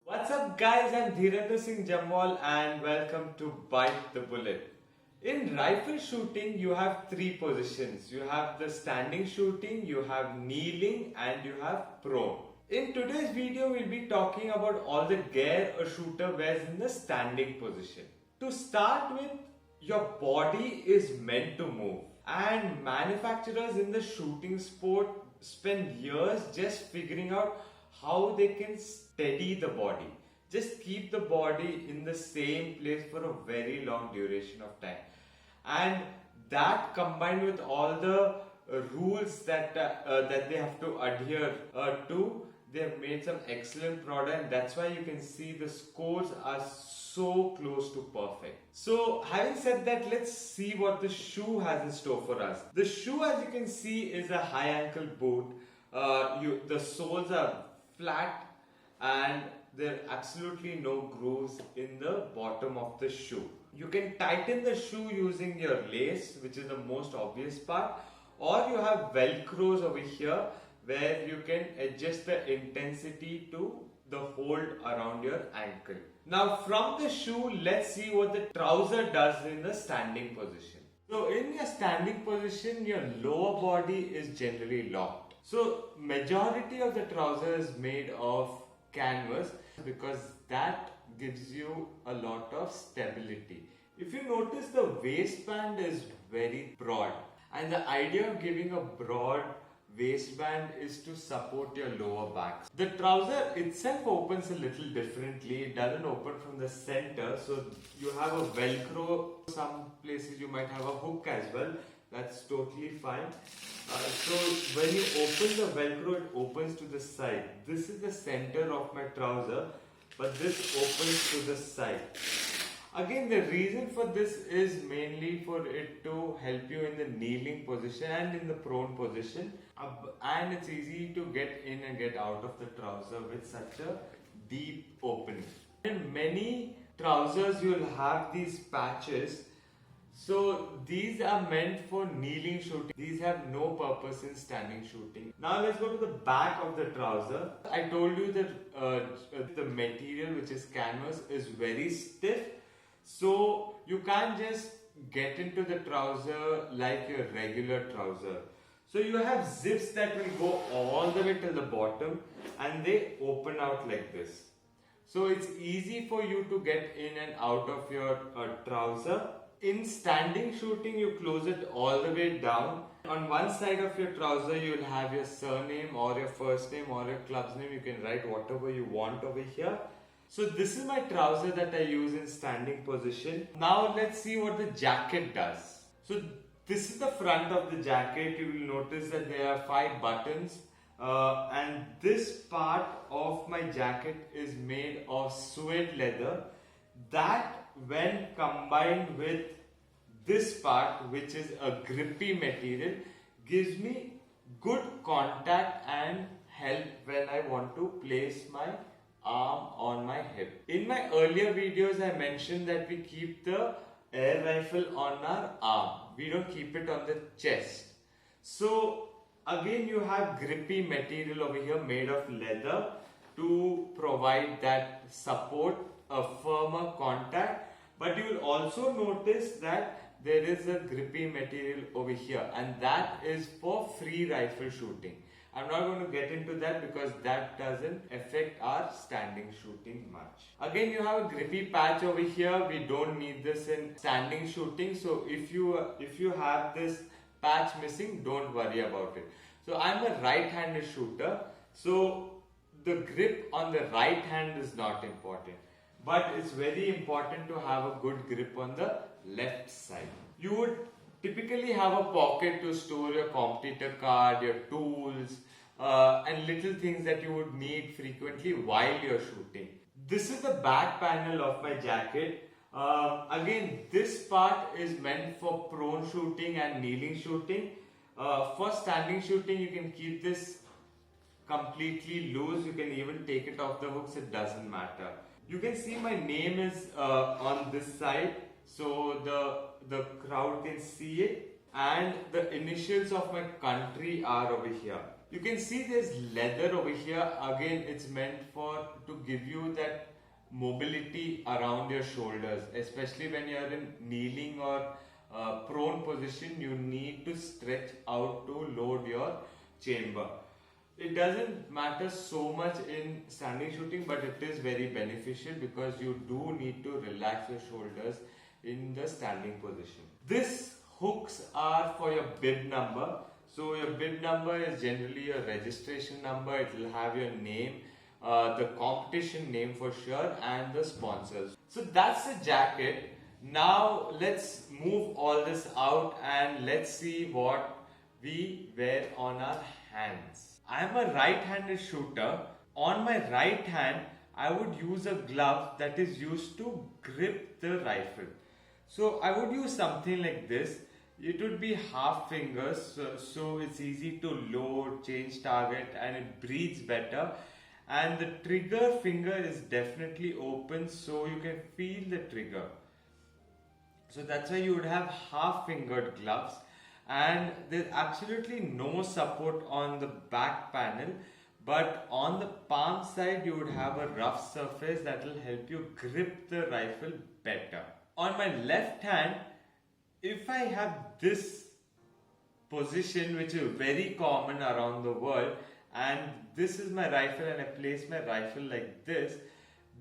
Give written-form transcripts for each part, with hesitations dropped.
What's up guys, I'm Dhirendra Singh Jamwal and welcome to Bite the Bullet. In rifle shooting, you have three positions. You have the standing shooting, you have kneeling and you have prone. In today's video, we'll be talking about all the gear a shooter wears in the standing position. To start with, your body is meant to move and manufacturers in the shooting sport spend years just figuring out how they can steady the body. Just keep the body in the same place for a very long duration of time. And that combined with all the rules that they have to adhere to, they have made some excellent product, and that's why you can see the scores are so close to perfect. So having said that, let's see what the shoe has in store for us. The shoe, as you can see, is a high ankle boot. The soles are flat and there are absolutely no grooves in the bottom of the shoe. You can tighten the shoe using your lace, which is the most obvious part, or you have velcros over here where you can adjust the intensity to the hold around your ankle. Now from the shoe, let's see what the trouser does in the standing position. So in your standing position, your lower body is generally locked. So majority of the trouser is made of canvas because that gives you a lot of stability. If you notice, the waistband is very broad, and the idea of giving a broad waistband is to support your lower back. The trouser itself opens a little differently. It doesn't open from the center, so you have a velcro. Some places you might have a hook as well. That's totally fine. So when you open the velcro, it opens to the side. This is the center of my trouser, but this opens to the side. Again, the reason for this is mainly for it to help you in the kneeling position and in the prone position. And it's easy to get in and get out of the trouser with such a deep opening. In many trousers, you'll have these patches. So these are meant for kneeling shooting. These have no purpose in standing shooting. Now let's go to the back of the trouser. I told you that the material, which is canvas, is very stiff. So you can't just get into the trouser like your regular trouser. So you have zips that will go all the way till the bottom and they open out like this. So it's easy for you to get in and out of your trouser. In standing shooting, you close it all the way down. On one side of your trouser, you will have your surname or your first name or your club's name. You can write whatever you want over here. So this is my trouser that I use in standing position. Now let's see what the jacket does. So this is the front of the jacket. You will notice that there are 5 buttons. And this part of my jacket is made of suede leather. That, when combined with this part, which is a grippy material, gives me good contact and help when I want to place my arm on my hip. In my earlier videos, I mentioned that we keep the air rifle on our arm. We don't keep it on the chest. So again, you have grippy material over here made of leather to provide that support, a firmer contact. But you will also notice that there is a grippy material over here, and that is for free rifle shooting. I'm not going to get into that because that doesn't affect our standing shooting much. Again, you have a grippy patch over here. We don't need this in standing shooting. So if you have this patch missing, don't worry about it. So I'm a right-handed shooter. So the grip on the right hand is not important. But it's very important to have a good grip on the left side. You would typically have a pocket to store your competitor card, your tools, and little things that you would need frequently while you're shooting. This is the back panel of my jacket. Again, this part is meant for prone shooting and kneeling shooting. For standing shooting, you can keep this completely loose. You can even take it off the hooks, it doesn't matter. You can see my name is on this side, so the crowd can see it, and the initials of my country are over here. You can see there's leather over here. Again, it's meant for to give you that mobility around your shoulders, especially when you're in kneeling or prone position. You need to stretch out to load your chamber. It doesn't matter so much in standing shooting, but it is very beneficial because you do need to relax your shoulders in the standing position. This hooks are for your bib number. So your bib number is generally your registration number. It will have your name, the competition name for sure, and the sponsors. So that's the jacket. Now let's move all this out and let's see what we wear on our hands. I am a right-handed shooter. On my right hand, I would use a glove that is used to grip the rifle. So I would use something like this. It would be half fingers, so it's easy to load, change target, and it breathes better. And the trigger finger is definitely open, so you can feel the trigger. So that's why you would have half fingered gloves, and there's absolutely no support on the back panel, but on the palm side you would have a rough surface that will help you grip the rifle better. On my left hand, if I have this position, which is very common around the world, and this is my rifle and I place my rifle like this,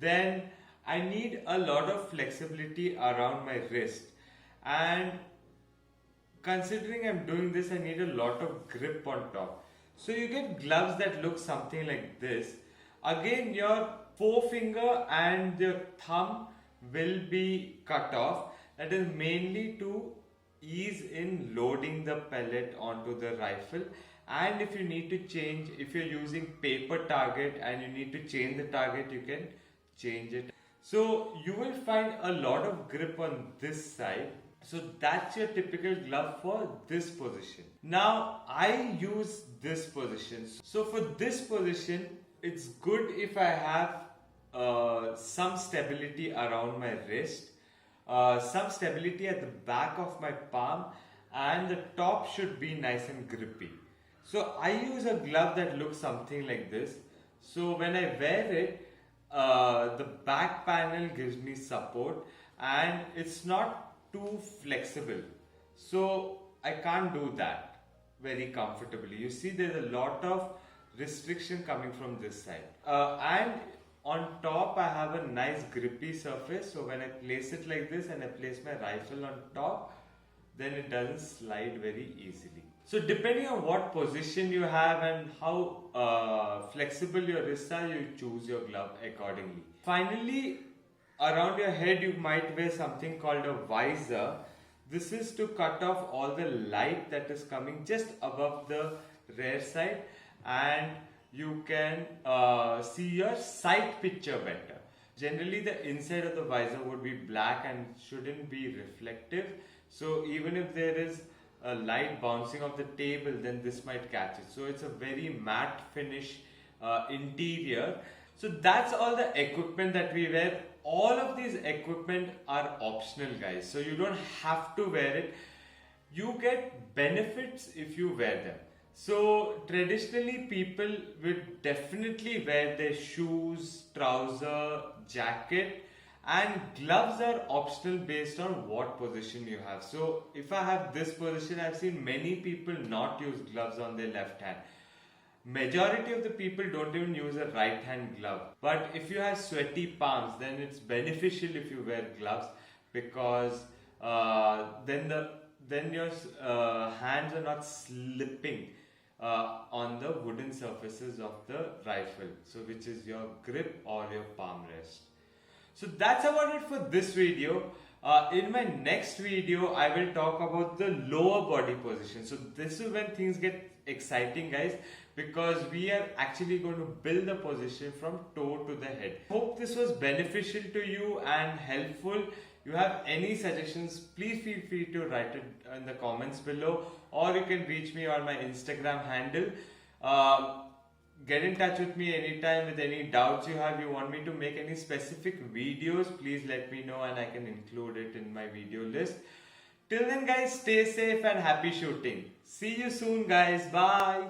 then I need a lot of flexibility around my wrist. And considering I'm doing this, I need a lot of grip on top. So you get gloves that look something like this. Again, your forefinger and your thumb will be cut off. That is mainly to ease in loading the pellet onto the rifle. And if you need to change, if you're using paper target and you need to change the target, you can change it. So you will find a lot of grip on this side. So that's your typical glove for this position. Now I use this position. So for this position, it's good if I have some stability around my wrist, some stability at the back of my palm, and the top should be nice and grippy. So I use a glove that looks something like this. So when I wear it, the back panel gives me support and it's not too flexible. So I can't do that very comfortably. You see there's a lot of restriction coming from this side. And on top I have a nice grippy surface. So when I place it like this and I place my rifle on top, then it doesn't slide very easily. So depending on what position you have and how flexible your wrists are, you choose your glove accordingly. Finally, around your head you might wear something called a visor. This is to cut off all the light that is coming just above the rear side, and you can see your sight picture better. Generally the inside of the visor would be black and shouldn't be reflective. So even if there is a light bouncing off the table, then this might catch it. So it's a very matte finish interior. So that's all the equipment that we wear. All of these equipment are optional, guys. So you don't have to wear it. You get benefits if you wear them. So traditionally people would definitely wear their shoes, trouser, jacket, and gloves are optional based on what position you have. So if I have this position, I've seen many people not use gloves on their left hand. Majority of the people don't even use a right hand glove. But if you have sweaty palms, then it's beneficial if you wear gloves, because then your hands are not slipping on the wooden surfaces of the rifle, so which is your grip or your palm rest. So that's about it for this video. In my next video, I will talk about the lower body position. So this is when things get exciting, guys, because we are actually going to build the position from toe to the head. Hope this was beneficial to you and helpful. You have any suggestions, please feel free to write it in the comments below, or you can reach me on my Instagram handle. Get in touch with me anytime with any doubts you have. You want me to make any specific videos, please let me know and I can include it in my video list. Till then, guys, stay safe and happy shooting. See you soon, guys. Bye.